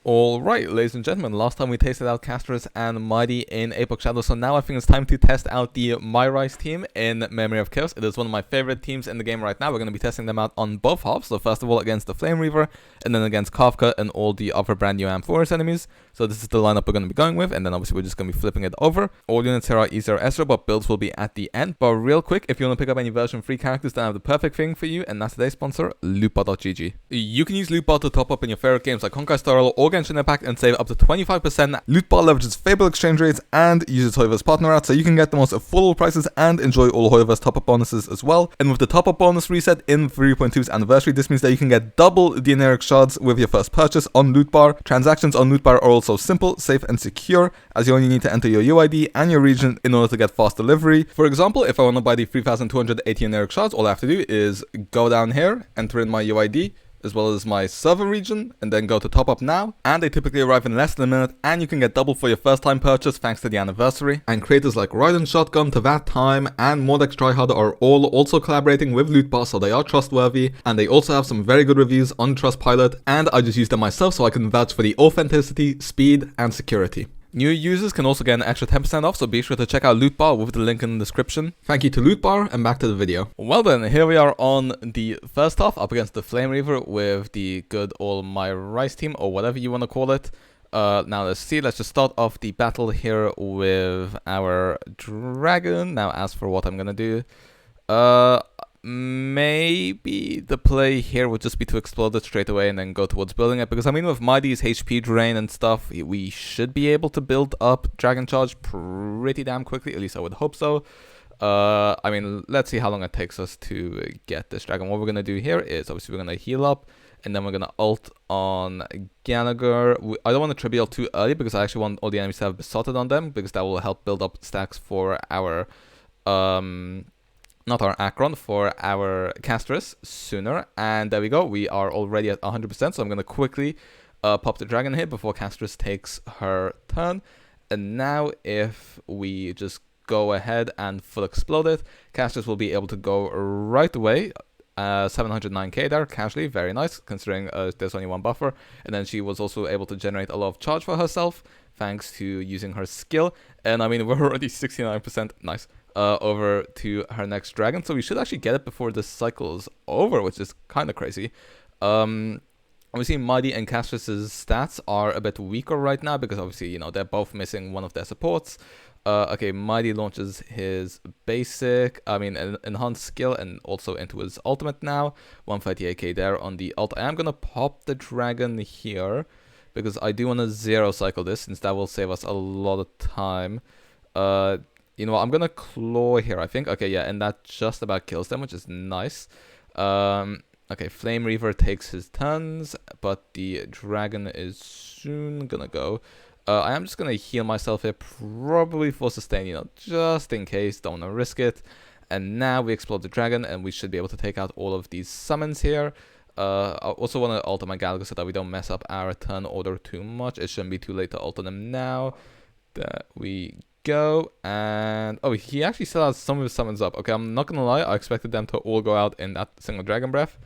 Alright, ladies and gentlemen, last time we tasted out Castorous and Mighty in Apex Shadows, so now I think it's time to test out the MYDEI-CASTORICE team in Memory of Chaos. It is one of my favorite teams in the game right now. We're going to be testing them out on both halves, so first of all against the Flame Reaver, and then against Kafka and all the other brand new Amphoris enemies. So this is the lineup we're going to be going with, and then obviously we're just going to be flipping it over. All units here are E0S0, but builds will be at the end. But real quick, if you want to pick up any version 3 characters, then I have the perfect thing for you, and that's today's sponsor, lootbar.gg. You can use lootbar to top up in your favorite games like Honkai or Genshin Impact and save up to 25%. Lootbar leverages favorable exchange rates and uses Hoyoverse partner ads, so you can get the most affordable prices and enjoy all Hoyoverse top-up bonuses as well. And with the top-up bonus reset in 3.2's anniversary, this means that you can get double the generic shards with your first purchase on Lootbar. Transactions on Lootbar are also simple, safe and secure, as you only need to enter your UID and your region in order to get fast delivery. For example, if I want to buy the 3280 generic shards, all I have to do is go down here, enter in my UID, as well as my server region, and then go to top up now, and they typically arrive in less than a minute, and you can get double for your first time purchase thanks to the anniversary. And creators like Raiden Shotgun, To That Time, and Mordex Tryhard are all also collaborating with Lootbar, so they are trustworthy, and they also have some very good reviews on Trustpilot, and I just use them myself so I can vouch for the authenticity, speed, and security. New users can also get an extra 10% off, so be sure to check out Lootbar with the link in the description. Thank you to Lootbar, and back to the video. Well then, here we are on the first half, up against the Flame Reaver with the good old MYDEI-CASTORICE team, or whatever you want to call it. Now let's see, let's just start off the battle here with our dragon. Now as for what I'm gonna do, maybe the play here would just be to explode it straight away and then go towards building it, because I mean with Mighty's HP drain and stuff, we should be able to build up Dragon Charge pretty damn quickly, at least I would hope so. I mean, let's see how long it takes us to get this dragon. What we're going to do here is obviously we're going to heal up, and then we're going to ult on Gallagher. I don't want to tribute too early because I actually want all the enemies to have besotted on them, because that will help build up stacks for our not our Akron, for our Castorous sooner. And there we go, we are already at 100%, so I'm going to quickly pop the dragon here before Castorous takes her turn. And now if we just go ahead and full explode it, Castorous will be able to go right away. 709k there, casually, very nice, considering there's only one buffer. And then she was also able to generate a lot of charge for herself, thanks to using her skill. And I mean, we're already 69%, nice. Over to her next dragon, so we should actually get it before this cycle is over, which is kind of crazy. Obviously Mighty and Castorous' stats are a bit weaker right now because obviously, you know, they're both missing one of their supports. Okay, Mighty launches his basic, enhanced skill, and also into his ultimate now. 138k there on the ult. I am gonna pop the dragon here because I do want to zero cycle this, since that will save us a lot of time. You know what, I'm gonna claw here, I think. Okay, yeah, and that just about kills them, which is nice. Okay, Flame Reaver takes his turns, but the dragon is soon gonna go. I am just gonna heal myself here, probably for sustain, you know, just in case, don't wanna risk it. And now we explode the dragon, and we should be able to take out all of these summons here. I also want to alter my Gallagher so that we don't mess up our turn order too much. It shouldn't be too late to alter them now. There we go. And oh, he actually still has some of his summons up. Okay, I'm not gonna lie, I expected them to all go out in that single dragon breath.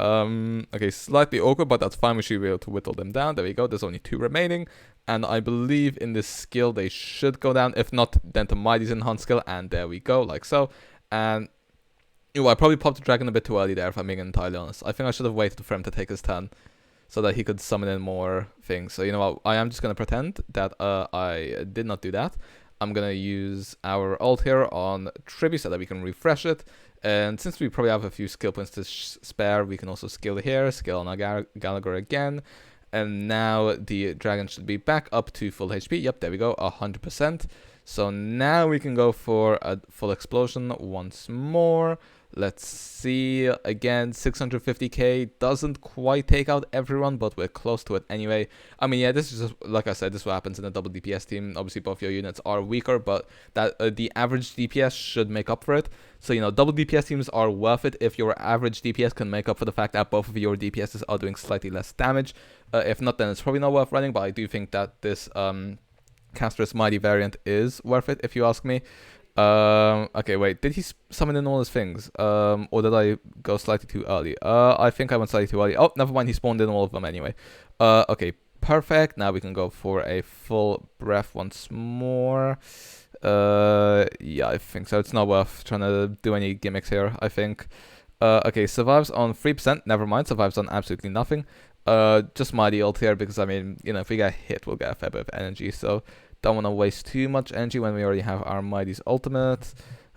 Okay, slightly awkward, but that's fine. We should be able to whittle them down. There we go, there's only 2 remaining, and I believe in this skill they should go down. If not, then to Mighty's enhanced skill, and there we go, like so. And you know, I probably popped the dragon a bit too early there, if I'm being entirely honest. I think I should have waited for him to take his turn so that he could summon in more things. So you know what, I am just gonna pretend that I did not do that. I'm gonna use our ult here on Tribu so that we can refresh it. And since we probably have a few skill points to spare, we can also skill here, skill on our Gallagher again. And now the dragon should be back up to full HP. Yep, there we go, 100%. So now we can go for a full explosion once more. Let's see, again, 650k doesn't quite take out everyone, but we're close to it anyway. I mean, yeah, this is just, like I said, this is what happens in a double DPS team. Obviously, both your units are weaker, but that the average DPS should make up for it. So, you know, double DPS teams are worth it if your average DPS can make up for the fact that both of your DPSs are doing slightly less damage. If not, then it's probably not worth running, but I do think that this Castorous Mighty variant is worth it, if you ask me. Okay, wait, did he summon in all his things? Or did I go slightly too early? I think I went slightly too early. Oh, never mind, he spawned in all of them anyway. Okay, perfect. Now we can go for a full breath once more. Yeah, I think so. It's not worth trying to do any gimmicks here, I think. Okay, survives on 3%. Never mind, survives on absolutely nothing. Just MYDEI ult here because, I mean, you know, if we get hit, we'll get a fair bit of energy. So don't want to waste too much energy when we already have our MYDEI's ultimate.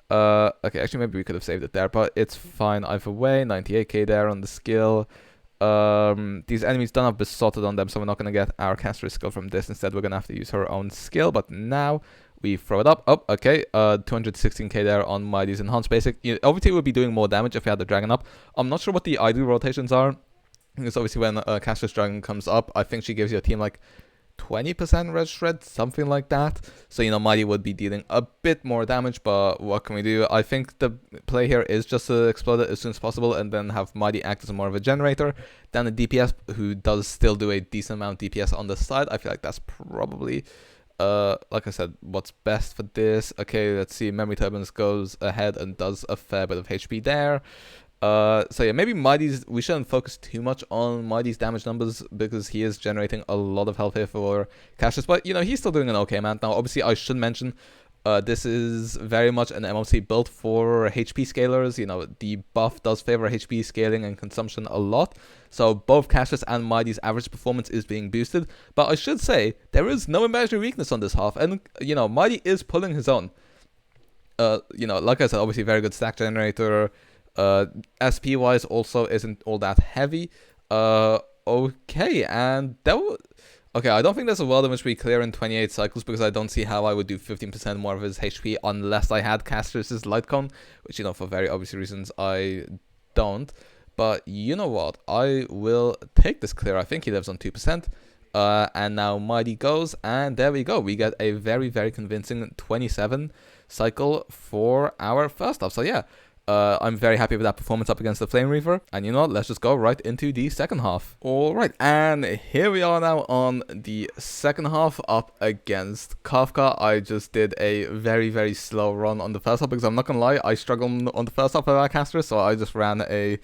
Okay, actually, maybe we could have saved it there, but it's fine either way. 98k there on the skill. These enemies don't have besotted on them, so we're not going to get our caster skill from this. Instead, we're going to have to use her own skill, but now we throw it up. Oh, okay, 216k there on MYDEI's enhanced basic. You know, obviously, it would be doing more damage if we had the dragon up. I'm not sure what the ideal rotations are, because obviously when Caster's dragon comes up, I think she gives your team like 20% red shred, something like that. So, you know, MYDEI would be dealing a bit more damage, but what can we do? I think the play here is just to explode it as soon as possible and then have MYDEI act as more of a generator than a DPS who does still do a decent amount of DPS on the side. I feel like that's probably, like I said, what's best for this. Okay, let's see. Memory Turbines goes ahead and does a fair bit of HP there. So yeah, maybe MYDEI's, we shouldn't focus too much on MYDEI's damage numbers because he is generating a lot of health here for Cassius, but you know, he's still doing an okay amount. Now obviously I should mention this is very much an MOC built for HP scalers. You know, the buff does favor HP scaling and consumption a lot, so both Cassius and MYDEI's average performance is being boosted. But I should say there is no imaginary weakness on this half, and you know, MYDEI is pulling his own. You know, like I said, obviously very good stack generator. SP wise also isn't all that heavy. Okay, and okay, I don't think there's a world in which we clear in 28 cycles because I don't see how I would do 15% more of his HP unless I had Caster's light cone, which, you know, for very obvious reasons I don't. But you know what, I will take this clear. I think he lives on 2%. And now MYDEI goes, and there we go. We get a very, very convincing 27 cycle for our first half. So yeah, I'm very happy with that performance up against the Flame Reaver. And you know what, let's just go right into the second half. Alright, and here we are now on the second half up against Kafka. I just did a very, very slow run on the first half because I'm not gonna lie, I struggled on the first half of our caster, so I just ran a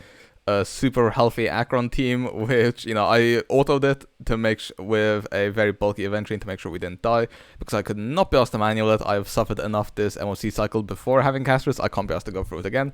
super healthy Akron team, which, you know, I autoed it to make with a very bulky event train to make sure we didn't die, because I could not be asked to manual it. I've suffered enough this MOC cycle before having casters. I can't be asked to go through it again.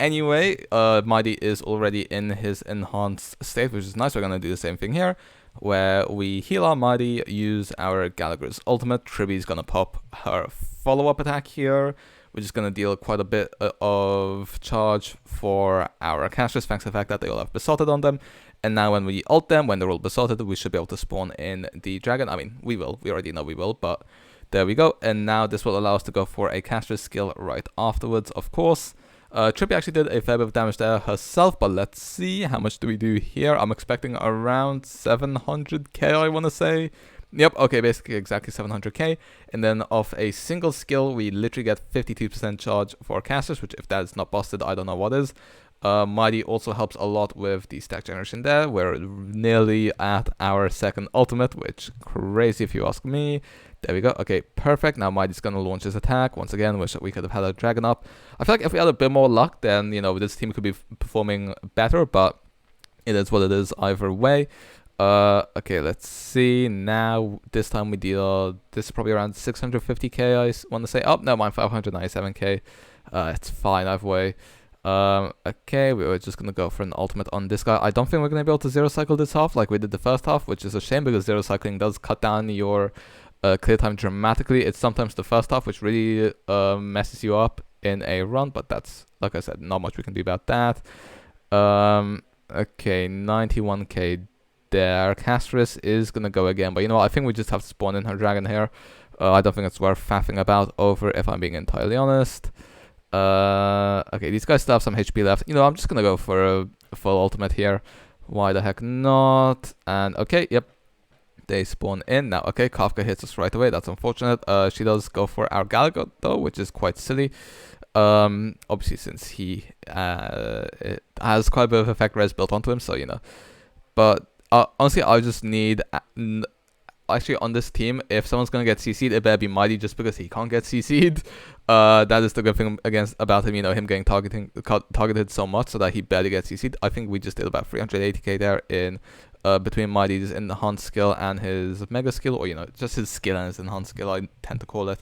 Anyway, MYDEI is already in his enhanced state, which is nice. We're going to do the same thing here, where we heal our MYDEI, use our Gallagher's ultimate. Tribby's going to pop her follow-up attack here, which is going to deal quite a bit of charge for our casters, thanks to the fact that they all have besotted on them. And now when we ult them, when they're all besotted, we should be able to spawn in the dragon. I mean, we will. We already know we will, but there we go. And now this will allow us to go for a caster skill right afterwards, of course. Trippy actually did a fair bit of damage there herself, but let's see. How much do we do here? I'm expecting around 700k, I want to say. Yep, okay, basically exactly 700k. And then off a single skill, we literally get 52% charge for casters, which if that is not busted, I don't know what is. MYDEI also helps a lot with the stack generation there. We're nearly at our second ultimate, which crazy if you ask me. There we go. Okay, perfect. Now MYDEI's going to launch his attack. Once again, wish that we could have had a dragon up. I feel like if we had a bit more luck, then, you know, this team could be performing better, but it is what it is either way. Okay, let's see. Now, this time we deal, this is probably around 650k, I want to say. Oh, no, mine 597k. It's fine either way. Okay, we were just going to go for an ultimate on this guy. I don't think we're going to be able to zero cycle this half like we did the first half, which is a shame because zero cycling does cut down your clear time dramatically. It's sometimes the first half which really messes you up in a run, but that's, like I said, not much we can do about that. Okay, 91k there. Castris is gonna go again, but you know what, I think we just have to spawn in her dragon here. I don't think it's worth faffing about over, if I'm being entirely honest. Okay, these guys still have some HP left. You know, I'm just gonna go for a full ultimate here. Why the heck not? And okay, yep, they spawn in now. Okay, Kafka hits us right away. That's unfortunate. She does go for our Gallagher though, which is quite silly. Obviously since he it has quite a bit of effect res built onto him, so you know. But honestly, I just need, actually on this team, if someone's going to get CC'd, it better be MYDEI just because he can't get CC'd. That is the good thing about him, you know, him getting targeted so much so that he barely gets CC'd. I think we just did about 380k there in between MYDEI's enhanced skill and his mega skill, or just his skill and his enhanced skill, I tend to call it.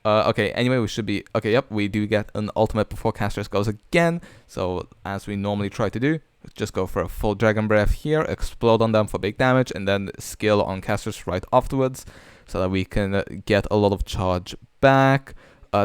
Okay, anyway, we should be okay. Yep, we do get an ultimate before Castorous goes again. So as we normally try to do, just go for a full Dragon Breath here, explode on them for big damage, and then skill on Castorous right afterwards, so that we can get a lot of charge back.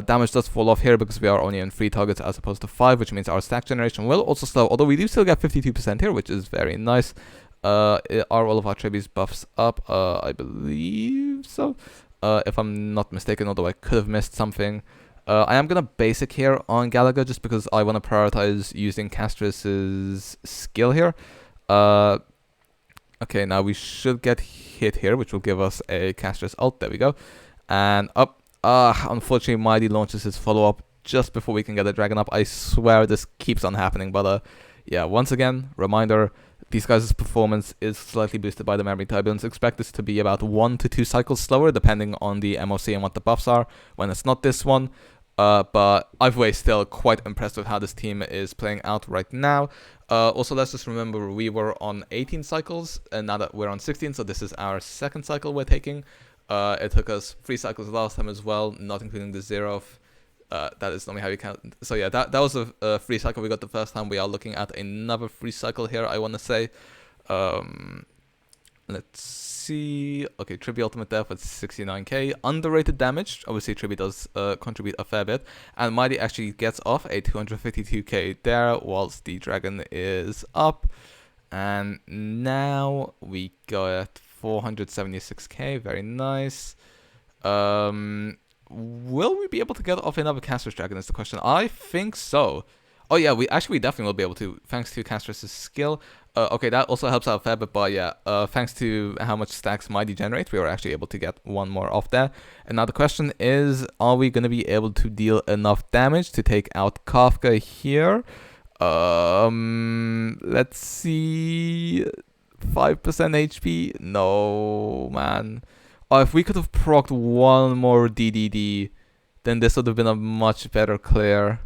Damage does fall off here because we are only on 3 targets as opposed to 5, which means our stack generation will also slow, although we do still get 52% here, which is very nice. Are all of our tributes buffs up? I believe so. If I'm not mistaken, although I could have missed something. I am going to basic here on Gallagher just because I want to prioritize using Castorous' skill here. Okay, now we should get hit here, which will give us a Castorous ult. There we go. And up. Unfortunately, MYDEI launches his follow-up just before we can get the dragon up. I swear this keeps on happening, but yeah, once again, reminder, these guys' performance is slightly boosted by the memory turbulence. Expect this to be about 1 to 2 cycles slower, depending on the MOC and what the buffs are, when it's not this one. But either way, still quite impressed with how this team is playing out right now. Also, let's just remember we were on 18 cycles, and now that we're on 16, so this is our second cycle we're taking. It took us 3 cycles last time as well, not including the 0th. That is normally how you count. So yeah, that was a free cycle we got the first time. We are looking at another free cycle here, I want to say. Let's see. Okay, Tribute Ultimate Death at 69k. Underrated damage. Obviously, Tribute does contribute a fair bit. And MYDEI actually gets off a 252k there whilst the dragon is up. And now we got 476k. Very nice. Will we be able to get off another Castorous dragon is the question. I think so. Oh yeah, we definitely will be able to, thanks to Castorous' skill. Okay, that also helps out a fair bit, but yeah, thanks to how much stacks MYDEI generates, we were actually able to get one more off there. And now the question is, are we going to be able to deal enough damage to take out Kafka here? Let's see, 5% HP? No, man. Oh, if we could have procced one more DDD, then this would have been a much better clear.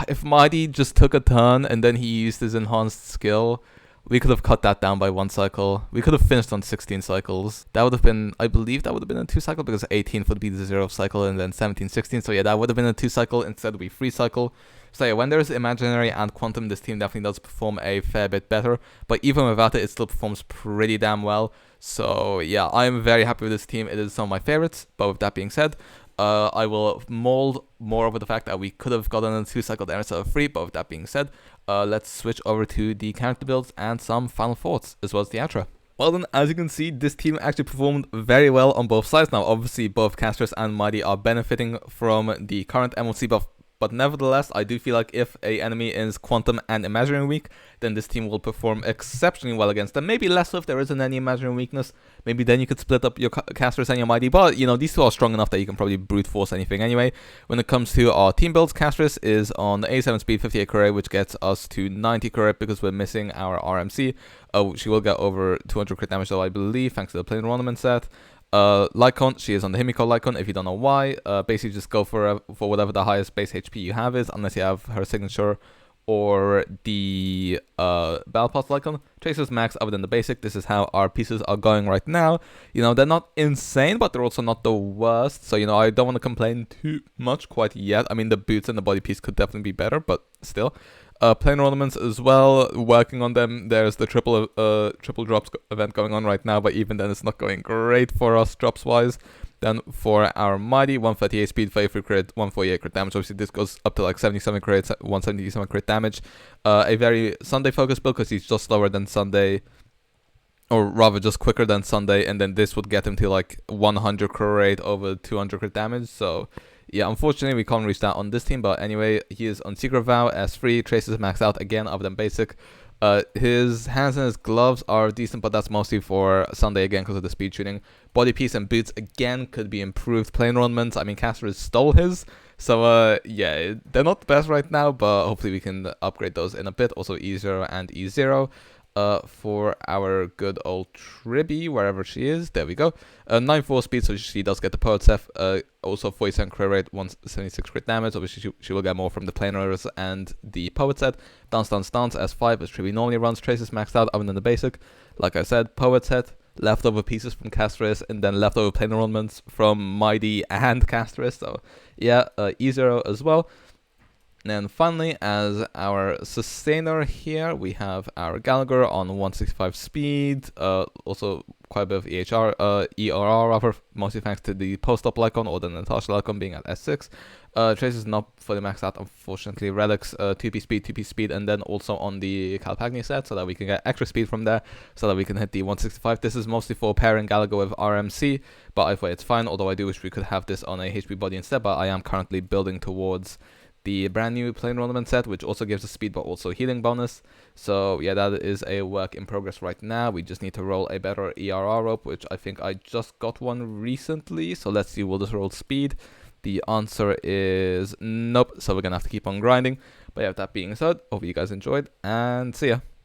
If MYDEI just took a turn and then he used his enhanced skill, we could have cut that down by 1 cycle. We could have finished on 16 cycles. That would have been, I believe that would have been a 2 cycle because 18 would be the 0th cycle and then 17, 16. So yeah, that would have been a 2 cycle. Instead we 3 cycle. So yeah, when there's imaginary and quantum, this team definitely does perform a fair bit better. But even without it, it still performs pretty damn well. So yeah, I'm very happy with this team. It is some of my favorites. But with that being said, I will mold more over the fact that we could have gotten a 2 cycle there instead of 3. But with that being said, let's switch over to the character builds and some final thoughts as well as the outro. Well then, as you can see, this team actually performed very well on both sides. Now obviously both Castorous and MYDEI are benefiting from the current MOC buff, but nevertheless, I do feel like if a enemy is Quantum and Imaginary weak, then this team will perform exceptionally well against them. Maybe less so if there isn't any Imaginary weakness. Maybe then you could split up your Castorous and your MYDEI, but you know, these two are strong enough that you can probably brute force anything anyway. When it comes to our team builds, Castorous is on 87 speed, 58 crit, which gets us to 90 crit because we're missing our RMC. She will get over 200 crit damage though, I believe, thanks to the Plain Ornament set. Lycon, she is on the Himiko Lycon. If you don't know why, basically just go for whatever the highest base HP you have is, unless you have her signature or the Battle Pass Lycon. Tracer's max other than the basic. This is how our pieces are going right now. You know, they're not insane, but they're also not the worst. So, you know, I don't want to complain too much quite yet. I mean, the boots and the body piece could definitely be better, but still. Plain ornaments as well, working on them. There's the triple drops event going on right now, but even then it's not going great for us drops wise. Then for our MYDEI, 138 speed, 33 crit, 148 crit damage. Obviously this goes up to like 77 crit, 177 crit damage. A very Sunday focused build because he's just slower than Sunday, or rather just quicker than Sunday, and then this would get him to like 100 crit over 200 crit damage. So yeah, unfortunately we can't reach that on this team, but anyway, he is on Secret Vow, S3, Traces maxed out again other than basic. His hands and his gloves are decent, but that's mostly for Sunday again because of the speed tuning. Body piece and boots again could be improved. Plain ornaments, I mean Castorous stole his, so yeah, they're not the best right now, but hopefully we can upgrade those in a bit. Also E0 and E0. for our good old Tribby, wherever she is. There we go. 9-4 speed, so she does get the Poet's F. Also 47 crit rate, 176 crit damage. Obviously, she will get more from the Planers and the Poet set. Dance, S5, as Tribby normally runs. Trace is maxed out, other than the basic. Like I said, Poet set, leftover pieces from Castoricse, and then leftover Planar ornaments from MYDEI and Castoricse. So, yeah, E0 as well. And then finally, as our sustainer here, we have our Gallagher on 165 speed, also quite a bit of ERR rather, mostly thanks to the post-op Lycon or the Natasha Lycon being at S6. Trace is not fully maxed out, unfortunately. Relics, 2p speed, and then also on the Calpagni set, so that we can get extra speed from there, so that we can hit the 165. This is mostly for pairing Gallagher with RMC, but either way it's fine, although I do wish we could have this on a HP body instead, but I am currently building towards the brand new Planar ornament set, which also gives us speed but also healing bonus. So yeah, that is a work in progress right now. We just need to roll a better ERR rope, which I think I just got one recently. So let's see, will this roll speed? The answer is nope, so we're gonna have to keep on grinding. But yeah, with that being said, hope you guys enjoyed, and see ya.